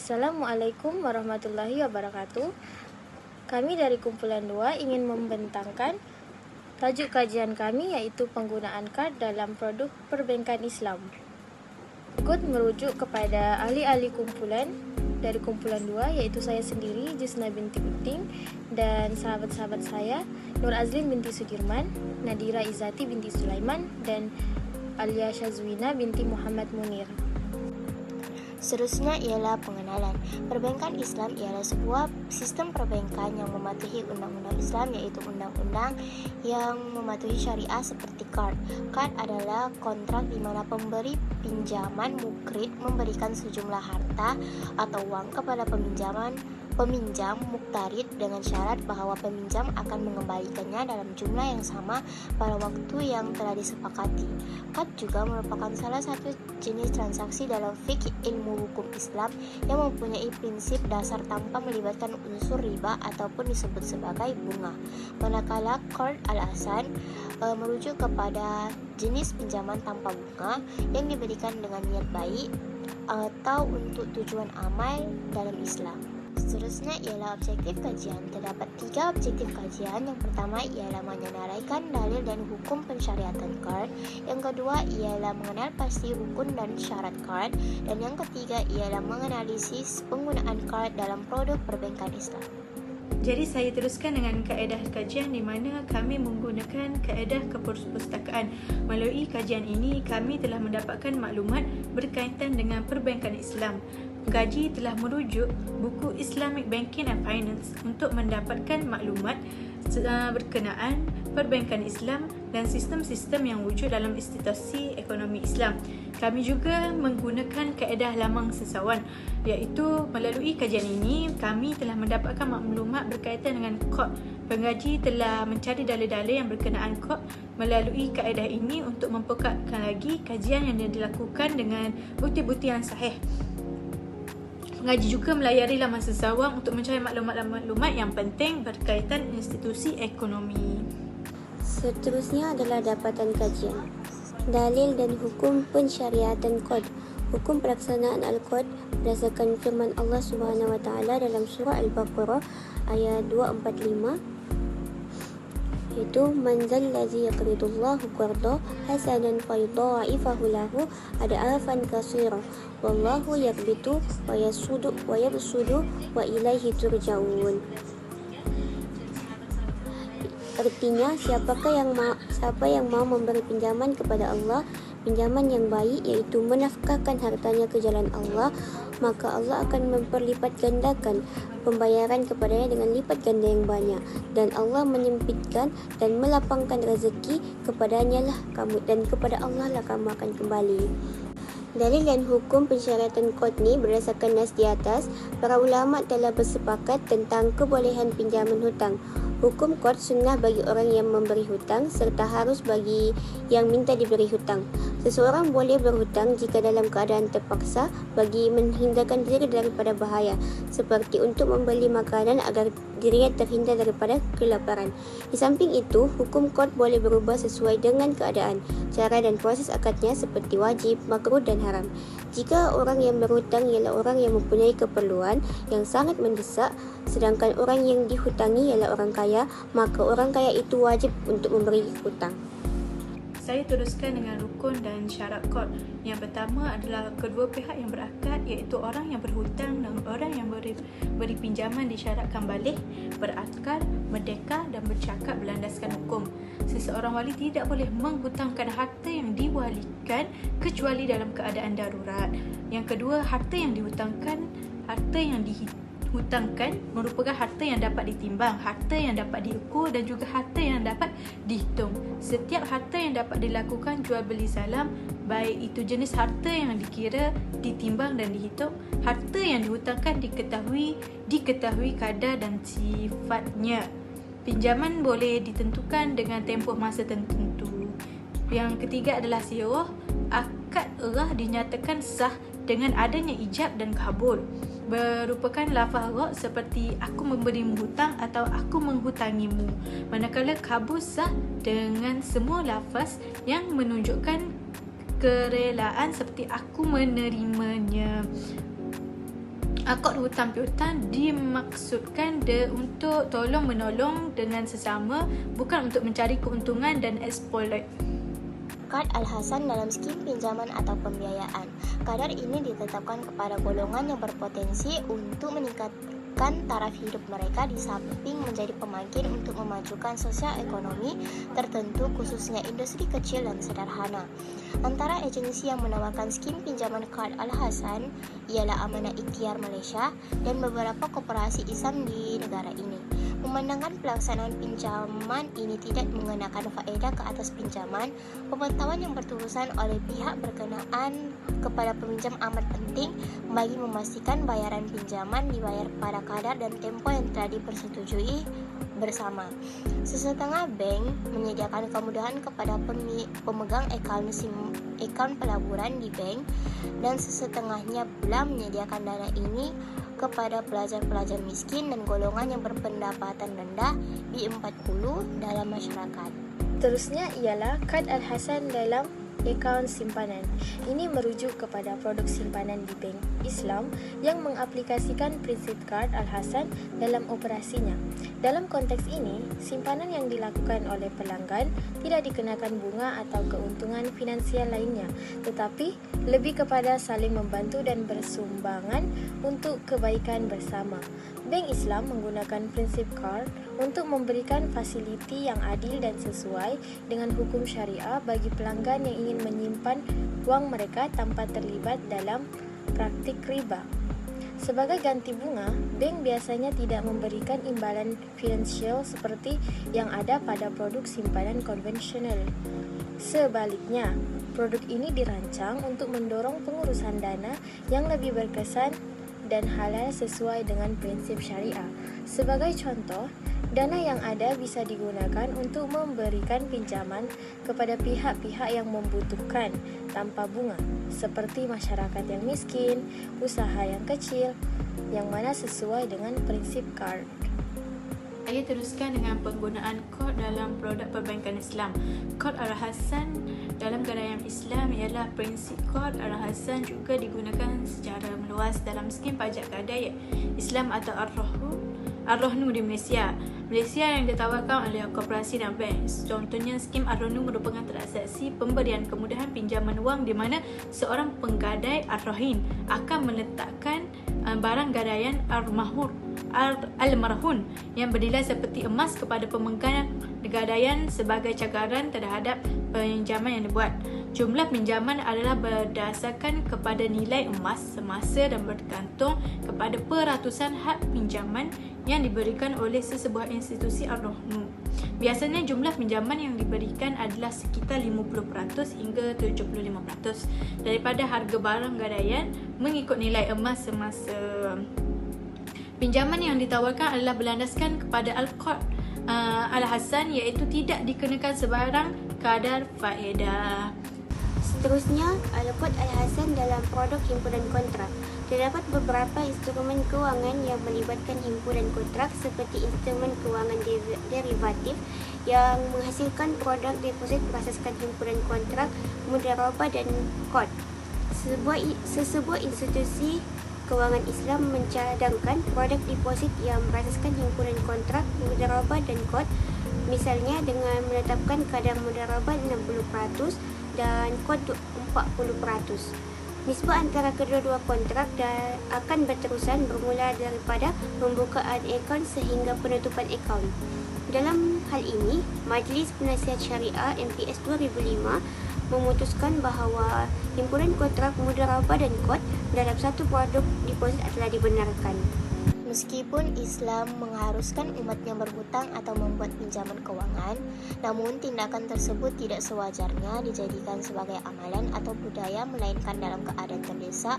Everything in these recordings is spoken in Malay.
Assalamualaikum warahmatullahi wabarakatuh. Kami dari kumpulan 2 ingin membentangkan tajuk kajian kami yaitu penggunaan kad dalam produk perbankan Islam. Ikut merujuk kepada ahli-ahli kumpulan dari kumpulan 2 yaitu saya sendiri, Jusna binti Uting, dan sahabat-sahabat saya, Nur Azlin binti Sudirman, Nadira Izati binti Sulaiman, dan Alia Syazwina binti Muhammad Munir. Seterusnya ialah pengenalan. Perbankan Islam ialah sebuah sistem perbankan yang mematuhi undang-undang Islam, iaitu undang-undang yang mematuhi syariah seperti kad. Kad adalah kontrak di mana pemberi pinjaman mukrid memberikan sejumlah harta atau uang kepada peminjam muktarid dengan syarat bahawa peminjam akan mengembalikannya dalam jumlah yang sama pada waktu yang telah disepakati. Kad juga merupakan salah satu jenis transaksi dalam fikih ilmu hukum Islam yang mempunyai prinsip dasar tanpa melibatkan unsur riba ataupun disebut sebagai bunga. Manakala qard al-hasan merujuk kepada jenis pinjaman tanpa bunga yang diberikan dengan niat baik atau untuk tujuan amal dalam Islam. Seterusnya ialah objektif kajian. Terdapat 3 objektif kajian. Yang pertama ialah menyenaraikan dalil dan hukum pensyariatan kad. Yang kedua ialah mengenal pasti rukun dan syarat kad. Dan yang ketiga ialah menganalisis penggunaan kad dalam produk perbankan Islam. Jadi saya teruskan dengan kaedah kajian di mana kami menggunakan kaedah keperpustakaan. Melalui kajian ini kami telah mendapatkan maklumat berkaitan dengan perbankan Islam. Gaji telah merujuk buku Islamic Banking and Finance untuk mendapatkan maklumat berkenaan perbankan Islam dan sistem-sistem yang wujud dalam institusi ekonomi Islam. Kami juga menggunakan kaedah lamang sesawan, iaitu melalui kajian ini kami telah mendapatkan maklumat berkaitan dengan kod. Pengkaji telah mencari dalil-dalil yang berkenaan kod melalui kaedah ini untuk memperkuatkan lagi kajian yang dilakukan dengan bukti-bukti yang sahih. Pengaji juga melayari laman sesawang untuk mencari maklumat-maklumat yang penting berkaitan institusi ekonomi. Seterusnya adalah dapatan kajian. Dalil dan hukum pensyariatan kod. Hukum pelaksanaan al-kod berdasarkan firman Allah Subhanahu wa taala dalam surah Al-Baqarah ayat 245, iaitu man zallazi yaqridullahu qardan hasanan fayudha'ifahu lahu ad'afan katsira wallahu yaqbitu wa yabsudu wa ilaihi turja'un. Artinya, siapa yang mau memberi pinjaman kepada Allah, pinjaman yang baik iaitu menafkahkan hartanya ke jalan Allah, maka Allah akan memperlipat gandakan pembayaran kepadanya dengan lipat ganda yang banyak, dan Allah menyempitkan dan melapangkan rezeki kepadanya lah kamu, dan kepada Allah lah kamu akan kembali. Dalil dan hukum pensyariatan kod ni berdasarkan nas di atas, para ulama telah bersepakat tentang kebolehan pinjaman hutang. Hukum kod sunnah bagi orang yang memberi hutang serta harus bagi yang minta diberi hutang. Seseorang boleh berhutang jika dalam keadaan terpaksa bagi menghindarkan diri daripada bahaya, seperti untuk membeli makanan agar dirinya terhindar daripada kelaparan. Di samping itu, hukum kod boleh berubah sesuai dengan keadaan, cara dan proses akadnya seperti wajib, makruh dan haram. Jika orang yang berhutang ialah orang yang mempunyai keperluan yang sangat mendesak, sedangkan orang yang dihutangi ialah orang kaya, maka orang kaya itu wajib untuk memberi hutang. Saya teruskan dengan rukun dan syarat kod. Yang pertama adalah kedua pihak yang berakad, iaitu orang yang berhutang dan orang yang beri pinjaman disyaratkan balik, berakal, merdeka dan bercakap berlandaskan hukum. Seseorang wali tidak boleh menghutangkan harta yang diwalikan kecuali dalam keadaan darurat. Yang kedua, harta yang dihutangkan merupakan harta yang dapat ditimbang, harta yang dapat diukur dan juga harta yang dapat dihitung. Setiap harta yang dapat dilakukan jual beli salam, baik itu jenis harta yang dikira, ditimbang dan dihitung, harta yang dihutangkan diketahui kadar dan sifatnya. Pinjaman boleh ditentukan dengan tempoh masa tertentu. Yang ketiga adalah siroh. Akad erah dinyatakan sah dengan adanya ijab dan kabul. Merupakan lafaz ra' seperti aku memberimu hutang atau aku menghutangimu. Manakala kabul sah dengan semua lafaz yang menunjukkan kerelaan seperti aku menerimanya. Akod hutang piutang dimaksudkan untuk tolong menolong dengan sesama, bukan untuk mencari keuntungan dan exploit. Kad Al-Hasan dalam skim pinjaman atau pembiayaan. Kadar ini ditetapkan kepada golongan yang berpotensi untuk meningkatkan taraf hidup mereka di samping menjadi pemangkin untuk memajukan sosial ekonomi tertentu, khususnya industri kecil dan sederhana. Antara agensi yang menawarkan skim pinjaman Kad Al-Hasan ialah Amanah Ikhtiar Malaysia dan beberapa koperasi Islam di negara ini. Memandangkan pelaksanaan pinjaman ini tidak mengenakan faedah ke atas pinjaman, pemantauan yang berterusan oleh pihak berkenaan kepada peminjam amat penting bagi memastikan bayaran pinjaman dibayar pada kadar dan tempo yang telah dipersetujui bersama. Sesetengah bank menyediakan kemudahan kepada pemegang akaun pelaburan di bank, dan sesetengahnya pula menyediakan dana ini kepada pelajar-pelajar miskin dan golongan yang berpendapatan rendah B40 dalam masyarakat. Terusnya ialah Kad Al-Hasan dalam akaun simpanan. Ini merujuk kepada produk simpanan di bank Islam yang mengaplikasikan prinsip Kad Al-Hasan dalam operasinya. Dalam konteks ini, simpanan yang dilakukan oleh pelanggan tidak dikenakan bunga atau keuntungan finansial lainnya, tetapi lebih kepada saling membantu dan bersumbangan untuk kebaikan bersama. Bank Islam menggunakan prinsip KAR untuk memberikan fasiliti yang adil dan sesuai dengan hukum syariah bagi pelanggan yang ingin menyimpan wang mereka tanpa terlibat dalam praktik riba. Sebagai ganti bunga, bank biasanya tidak memberikan imbalan finansial seperti yang ada pada produk simpanan konvensional. Sebaliknya, produk ini dirancang untuk mendorong pengurusan dana yang lebih berkesan dan halal sesuai dengan prinsip syariah. Sebagai contoh, dana yang ada bisa digunakan untuk memberikan pinjaman kepada pihak-pihak yang membutuhkan tanpa bunga, seperti masyarakat yang miskin, usaha yang kecil, yang mana sesuai dengan prinsip KAR. Saya teruskan dengan penggunaan kod dalam produk perbankan Islam. Kod Al-Hasan dalam gadaian Islam ialah prinsip kod Al-Hasan juga digunakan secara meluas dalam skim pajak gadai Islam atau Ar-Rohnu di Malaysia. Malaysia yang ditawarkan oleh koperasi dan bank. Contohnya, skim Ar-Rohnu merupakan transaksi pemberian kemudahan pinjaman wang di mana seorang penggadai Ar-Rohin akan meletakkan barang gadaian Al-Marhun yang bernilai seperti emas kepada pemegang gadaian sebagai cagaran terhadap pinjaman yang dibuat. Jumlah pinjaman adalah berdasarkan kepada nilai emas semasa dan bergantung kepada peratusan hak pinjaman yang diberikan oleh sesebuah institusi Ar-Rohnu. Biasanya jumlah pinjaman yang diberikan adalah sekitar 50% hingga 75% daripada harga barang gadaian mengikut nilai emas semasa. Pinjaman yang ditawarkan adalah berlandaskan kepada Al-Qad Al-Hasan, iaitu tidak dikenakan sebarang kadar faedah. Seterusnya, Al-Qad Al-Hasan dalam produk himpunan kontrak. Terdapat beberapa instrumen kewangan yang melibatkan himpunan kontrak seperti instrumen kewangan derivatif yang menghasilkan produk deposit berasaskan himpunan kontrak, mudharabah dan qard. Sesebuah institusi kewangan Islam mencadangkan produk deposit yang berasaskan himpunan kontrak, mudharabah dan qard, misalnya dengan menetapkan kadar mudharabah 60% dan qard 40%. Nisbah antara kedua-dua kontrak akan berterusan bermula daripada pembukaan akaun sehingga penutupan akaun. Dalam hal ini, Majlis Penasihat Syariah MPS 2005 memutuskan bahawa himpunan kontrak mudharabah dan qard dalam satu produk deposit adalah dibenarkan. Meskipun Islam mengharuskan umatnya berhutang atau membuat pinjaman kewangan, namun tindakan tersebut tidak sewajarnya dijadikan sebagai amalan atau budaya, melainkan dalam keadaan terdesak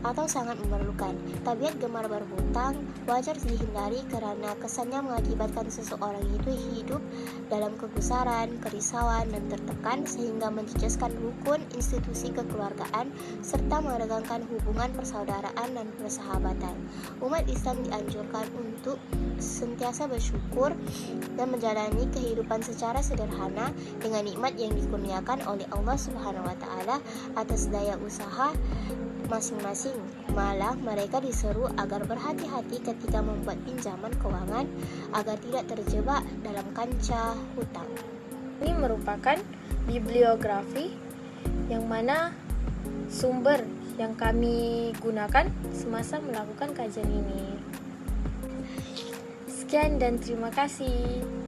atau sangat memerlukan. Tabiat gemar berhutang wajar dihindari kerana kesannya mengakibatkan seseorang itu hidup dalam kegusaran, kerisauan dan tertekan sehingga menjejaskan rukun institusi kekeluargaan serta meregangkan hubungan persaudaraan dan persahabatan. Umat Islam dianjurkan untuk sentiasa bersyukur dan menjalani kehidupan secara sederhana dengan nikmat yang dikurniakan oleh Allah Subhanahu wa taala atas daya usaha masing-masing. Malah mereka diseru agar berhati-hati ketika membuat pinjaman keuangan agar tidak terjebak dalam kancah hutang. Ini merupakan bibliografi yang mana sumber yang kami gunakan semasa melakukan kajian ini. Sekian dan terima kasih.